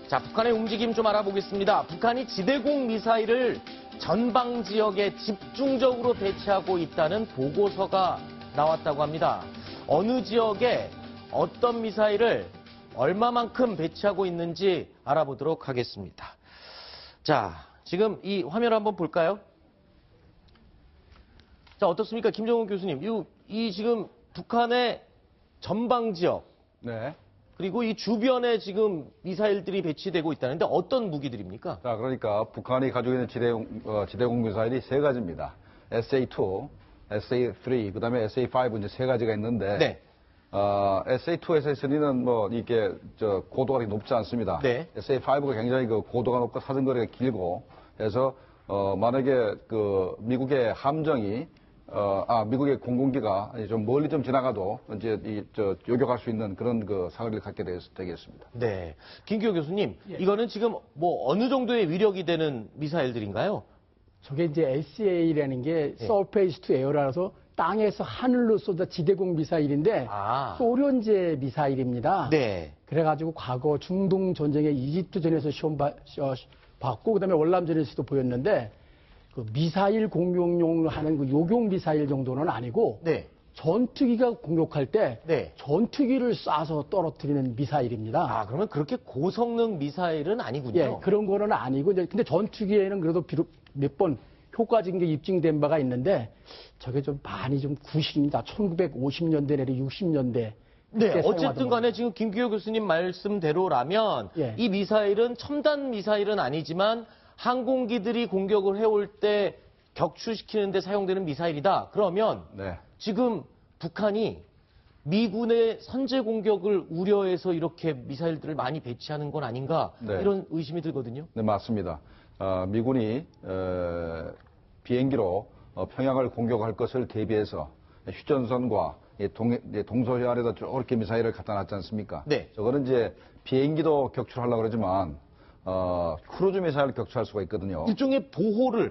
자, 북한의 움직임 좀 알아보겠습니다. 북한이 지대공 미사일을 전방 지역에 집중적으로 배치하고 있다는 보고서가 나왔다고 합니다. 어느 지역에 어떤 미사일을 얼마만큼 배치하고 있는지 알아보도록 하겠습니다. 자, 지금 이 화면 한번 볼까요? 자, 어떻습니까? 김정은 교수님. 이 지금 북한의 전방 지역. 네. 그리고 이 주변에 지금 미사일들이 배치되고 있다는데 어떤 무기들입니까? 자, 그러니까 북한이 가지고 있는 지대공 미사일이 세 가지입니다. SA-2, SA-3, 그다음에 SA-5 이제 세 가지가 있는데, 네. SA-2, SA-3는 뭐 이게 고도가 되게 높지 않습니다. 네. SA-5가 굉장히 그 고도가 높고 사정거리가 길고, 그래서 만약에 그 미국의 함정이 미국의 공군기가 좀 멀리 좀 지나가도 이제 요격할 수 있는 그런 그 사거리를 갖게 되겠습니다. 네. 김기호 교수님, 이거는 지금 뭐 어느 정도의 위력이 되는 미사일들인가요? 저게 이제 SA라는 게 Surface to Air라서 땅에서 하늘로 쏟아 지대공 미사일인데 소련제 미사일입니다. 네. 그래가지고 과거 중동 전쟁에 이집트전에서 시험 받고 그다음에 월남전에서도 보였는데 그 미사일 공격용 하는 그 요격 미사일 정도는 아니고 네. 전투기가 공격할 때 네. 전투기를 쏴서 떨어뜨리는 미사일입니다. 그러면 그렇게 고성능 미사일은 아니군요. 예, 그런 거는 아니고 이제 근데 전투기에는 그래도 비록 몇 번 효과적인 게 입증된 바가 있는데 저게 좀 많이 좀 구식입니다. 1950년대 내리 60년대. 네, 어쨌든 간에 지금 김기호 교수님 말씀대로라면 이 미사일은 첨단 미사일은 아니지만 항공기들이 공격을 해올 때 격추시키는 데 사용되는 미사일이다. 그러면 지금 북한이 미군의 선제 공격을 우려해서 이렇게 미사일들을 많이 배치하는 건 아닌가 이런 의심이 들거든요. 네, 맞습니다. 미군이 비행기로 평양을 공격할 것을 대비해서 휴전선과 동서해안에다 저렇게 미사일을 갖다 놨지 않습니까? 네. 저거는 이제 비행기도 격추하려고 그러지만 크루즈 미사일을 격추할 수가 있거든요. 일종의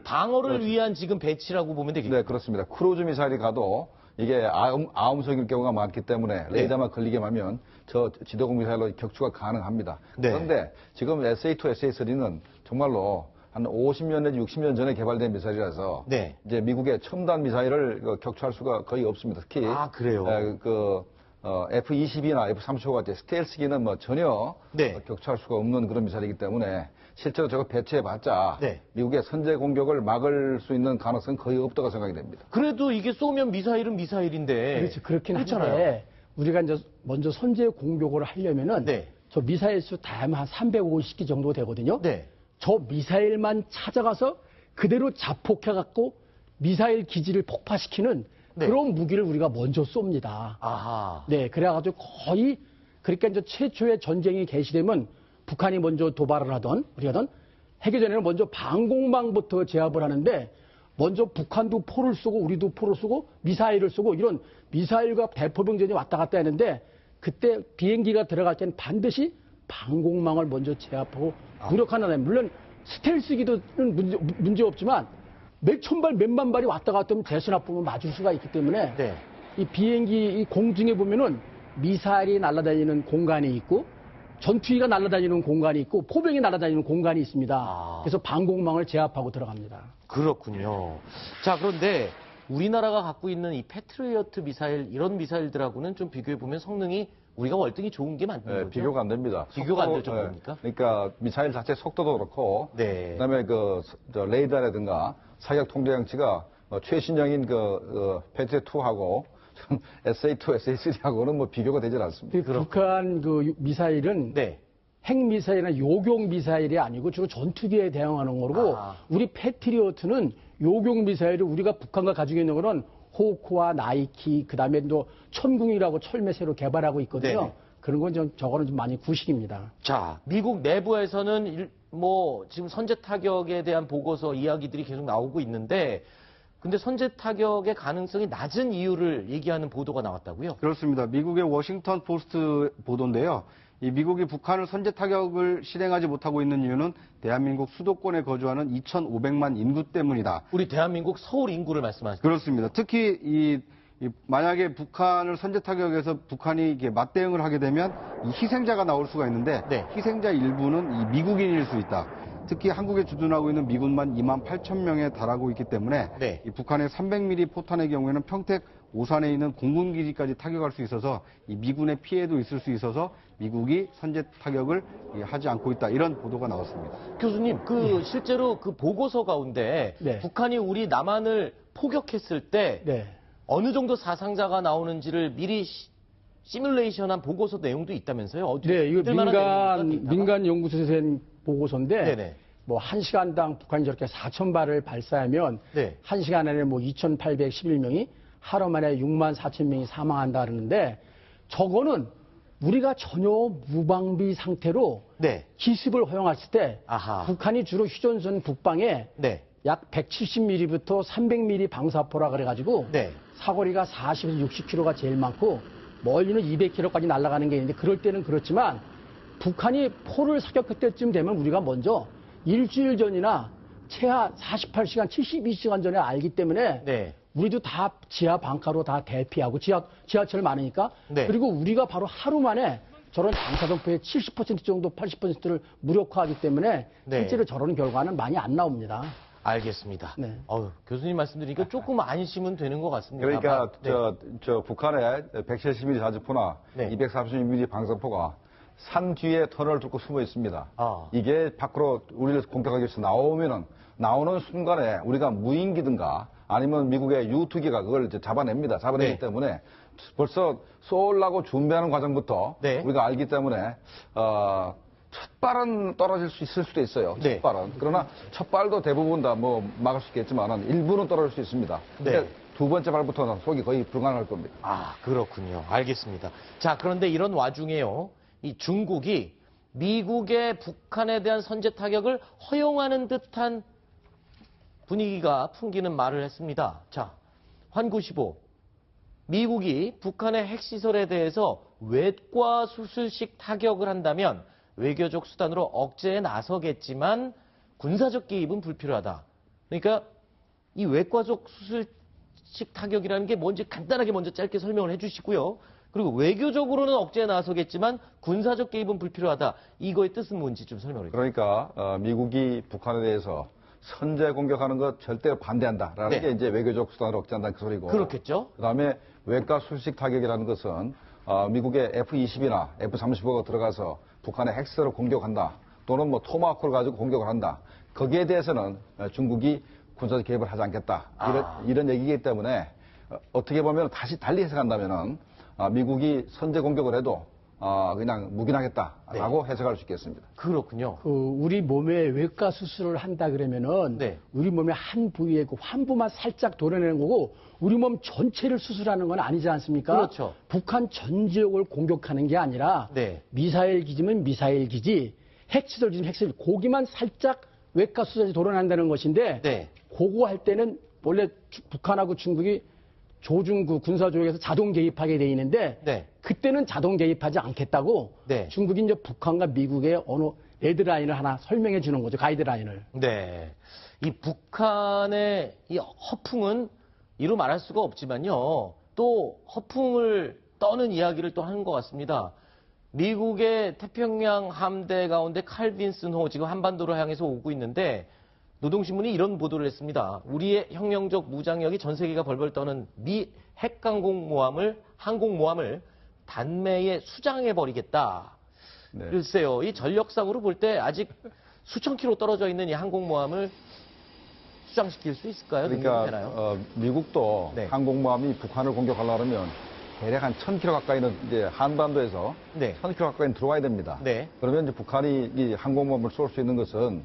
방어를 위한 지금 배치라고 보면 되겠죠. 네, 그렇습니다. 크루즈 미사일이 가도 이게 아음속일 경우가 많기 때문에 레이더만 걸리게 하면 저 지대공 미사일로 격추가 가능합니다. 그런데 지금 SA-2, SA-3는 정말로 한 50년 내지 60년 전에 개발된 미사일이라서 이제 미국의 첨단 미사일을 격추할 수가 거의 없습니다. 특히 그래요. F-22나 F-35 같은 스텔스기는 뭐 전혀 격추할 수가 없는 그런 미사일이기 때문에 실제로 저거 배치해봤자 미국의 선제 공격을 막을 수 있는 가능성은 거의 없다고 생각이 됩니다. 그래도 이게 쏘면 미사일은 미사일인데. 그렇지, 그렇긴 한데 우리가 이제 먼저 선제 공격을 하려면은 저 미사일 수 다 하면 한 350기 정도 되거든요. 저 미사일만 찾아가서 그대로 자폭해갖고 미사일 기지를 폭파시키는 그런 무기를 우리가 먼저 쏩니다. 네, 그래가지고 거의 그러니까 이제 최초의 전쟁이 개시되면 북한이 먼저 도발을 하던 하기 전에는 먼저 방공망부터 제압을 하는데 먼저 북한도 포를 쏘고 우리도 포를 쏘고 미사일을 쏘고 이런 미사일과 대포병전이 왔다 갔다 했는데 그때 비행기가 들어갈 때는 반드시 방공망을 먼저 제압하고 무력하는 물론 스텔스기도는 문제 없지만 몇천 발, 몇만 발이 왔다 갔다 하면 대수납 보면 맞을 수가 있기 때문에 이 비행기 이 공중에 보면은 미사일이 날아다니는 공간이 있고 전투기가 날아다니는 공간이 있고 포병이 날아다니는 공간이 있습니다. 그래서 방공망을 제압하고 들어갑니다. 그렇군요. 자, 그런데 우리나라가 갖고 있는 이 패트리어트 미사일 이런 미사일들하고는 좀 비교해 보면 성능이 우리가 월등히 좋은 게 맞는 거죠? 비교가 안 됩니다. 비교가 안 될 정도입니까? 그러니까 미사일 자체 속도도 그렇고 그다음에 레이더라든가 사격 통제 장치가 최신형인 패트리어트2하고 SA-2, SA-3하고는 뭐 비교가 되질 않습니다. 북한 그 미사일은 핵미사일이나 요격 미사일이 아니고 주로 전투기에 대응하는 거고 우리 패트리어트는 요격 미사일을 우리가 북한과 가지고 있는 거는 호크와 나이키 그다음에 또 천궁이라고 철매새로 개발하고 있거든요. 그런 건 저거는 좀 많이 구식입니다. 자, 미국 내부에서는 지금 선제 타격에 대한 보고서 이야기들이 계속 나오고 있는데 근데 선제 타격의 가능성이 낮은 이유를 얘기하는 보도가 나왔다고요? 그렇습니다. 미국의 워싱턴 포스트 보도인데요. 이 미국이 북한을 선제 타격을 실행하지 못하고 있는 이유는 대한민국 수도권에 거주하는 2,500만 인구 때문이다. 우리 대한민국 서울 인구를 말씀하시죠? 그렇습니다. 특히 이 만약에 북한을 선제 타격해서 북한이 이게 맞대응을 하게 되면 이 희생자가 나올 수가 있는데 네. 희생자 일부는 이 미국인일 수 있다. 특히 한국에 주둔하고 있는 미군만 28,000명에 달하고 있기 때문에 네. 이 북한의 300mm 포탄의 경우에는 평택 오산에 있는 공군기지까지 타격할 수 있어서 이 미군의 피해도 있을 수 있어서 미국이 선제 타격을 하지 않고 있다. 이런 보도가 나왔습니다. 교수님, 실제로 그 보고서 가운데 네. 북한이 우리 남한을 포격했을 때 네. 어느 정도 사상자가 나오는지를 미리 시뮬레이션한 보고서 내용도 있다면서요? 어디 네, 이거 믿을 만한 내용입니까? 민간 연구소에서 낸 보고서인데, 네네. 뭐 1시간당 북한이 저렇게 4,000발을 발사하면, 네. 1시간 안에 뭐 2,811명이 하루 만에 6만 4천 명이 사망한다 그러는데, 저거는 우리가 전혀 무방비 상태로 네. 기습을 허용했을 때, 아하. 북한이 주로 휴전선 북방에 네. 약 170mm부터 300mm 방사포라 그래가지고, 네. 사거리가 40에서 60km가 제일 많고 멀리는 200km까지 날아가는 게 있는데 그럴 때는 그렇지만 북한이 포를 사격할 때쯤 되면 우리가 먼저 일주일 전이나 최하 48시간, 72시간 전에 알기 때문에 네. 우리도 다 지하 방카로 다 대피하고 지하철 많으니까 네. 그리고 우리가 바로 하루 만에 저런 방사선포의 70% 정도 80%를 무력화하기 때문에 네. 실제로 저런 결과는 많이 안 나옵니다. 알겠습니다. 네. 교수님 말씀드리니까 조금 안심은 되는 것 같습니다. 그러니까 네. 저 북한의 170mm 자주포나 네. 236mm 방사포가 산 뒤에 터널을 뚫고 숨어 있습니다. 아. 이게 밖으로 우리를 공격하기 위해서 나오는 순간에 우리가 무인기든가 아니면 미국의 U2기가 그걸 이제 잡아냅니다. 잡아내기 네. 때문에 벌써 쏘려고 준비하는 과정부터 네. 우리가 알기 때문에 첫 발은 떨어질 수 있을 수도 있어요. 네. 첫 발은. 그러나 첫 발도 대부분 다 뭐 막을 수 있겠지만은 일부는 떨어질 수 있습니다. 네. 근데 두 번째 발부터는 속이 거의 불가능할 겁니다. 아, 그렇군요. 알겠습니다. 자, 그런데 이런 와중에요. 이 중국이 미국의 북한에 대한 선제 타격을 허용하는 듯한 분위기가 풍기는 말을 했습니다. 자, 환구15. 미국이 북한의 핵시설에 대해서 외과 수술식 타격을 한다면 외교적 수단으로 억제에 나서겠지만 군사적 개입은 불필요하다. 그러니까 이 외과적 수술식 타격이라는 게 뭔지 간단하게 먼저 짧게 설명을 해주시고요. 그리고 외교적으로는 억제에 나서겠지만 군사적 개입은 불필요하다. 이거의 뜻은 뭔지 좀 설명을 해주세요. 그러니까 미국이 북한에 대해서 선제 공격하는 것 절대로 반대한다라는 네. 게 이제 외교적 수단으로 억제한다는 그 소리고. 그렇겠죠. 그다음에 외과 수식 타격이라는 것은 미국의 F-20이나 F-35가 들어가서 북한의 핵시설을 공격한다. 또는 뭐 토마호크를 가지고 공격을 한다. 거기에 대해서는 중국이 군사적 개입을 하지 않겠다. 이런 얘기이기 때문에 어떻게 보면 다시 달리 해석한다면은 미국이 선제 공격을 해도 그냥 묵인하겠다라고 네. 해석할 수 있겠습니다. 그렇군요. 우리 몸에 외과 수술을 한다 그러면은 네. 우리 몸의 한 부위에 그 환부만 살짝 도려내는 거고 우리 몸 전체를 수술하는 건 아니지 않습니까? 그렇죠. 북한 전 지역을 공격하는 게 아니라 네. 미사일 기지면 미사일 기지, 핵시설 기지면 핵시설 거기만 살짝 외과 수술이 도려낸다는 것인데 네. 그거 할 때는 원래 북한하고 중국이 조중구 군사조약에서 자동 개입하게 돼 있는데 네. 그때는 자동 개입하지 않겠다고 네. 중국이 이제 북한과 미국의 어느 레드라인을 하나 설명해 주는 거죠. 가이드라인을. 네. 이 북한의 이 허풍은 이루 말할 수가 없지만요. 또 허풍을 떠는 이야기를 또 하는 것 같습니다. 미국의 태평양 함대 가운데 칼 빈슨호 지금 한반도로 향해서 오고 있는데 노동신문이 이런 보도를 했습니다. 우리의 혁명적 무장력이 전 세계가 벌벌 떠는 미 항공모함을 단매에 수장해버리겠다. 네. 글쎄요, 이 전력상으로 볼 때 아직 수천 킬로 떨어져 있는 이 항공모함을 수장시킬 수 있을까요? 그러니까 되나요? 미국도 네. 항공모함이 북한을 공격하려면 대략 한 1000km 가까이는 이제 한반도에서 네. 1000km 가까이는 들어와야 됩니다. 네. 그러면 이제 북한이 이 항공모함을 쏠 수 있는 것은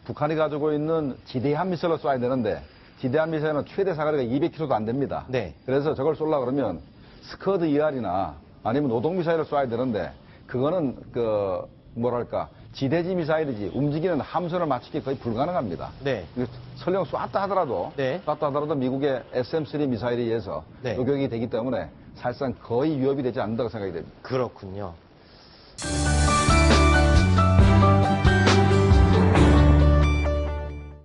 북한이 가지고 있는 지대함 미사일로 쏴야 되는데 지대함 미사일은 최대 사거리가 200km도 안 됩니다. 네. 그래서 저걸 쏠라 그러면 스커드 ER이나 아니면 노동 미사일을 쏴야 되는데 그거는 지대지 미사일이지 움직이는 함선을 맞추기 거의 불가능합니다. 네. 설령 쐈다 하더라도 미국의 SM-3 미사일에 의해서 네. 요격이 되기 때문에 사실상 거의 위협이 되지 않는다고 생각이 됩니다. 그렇군요.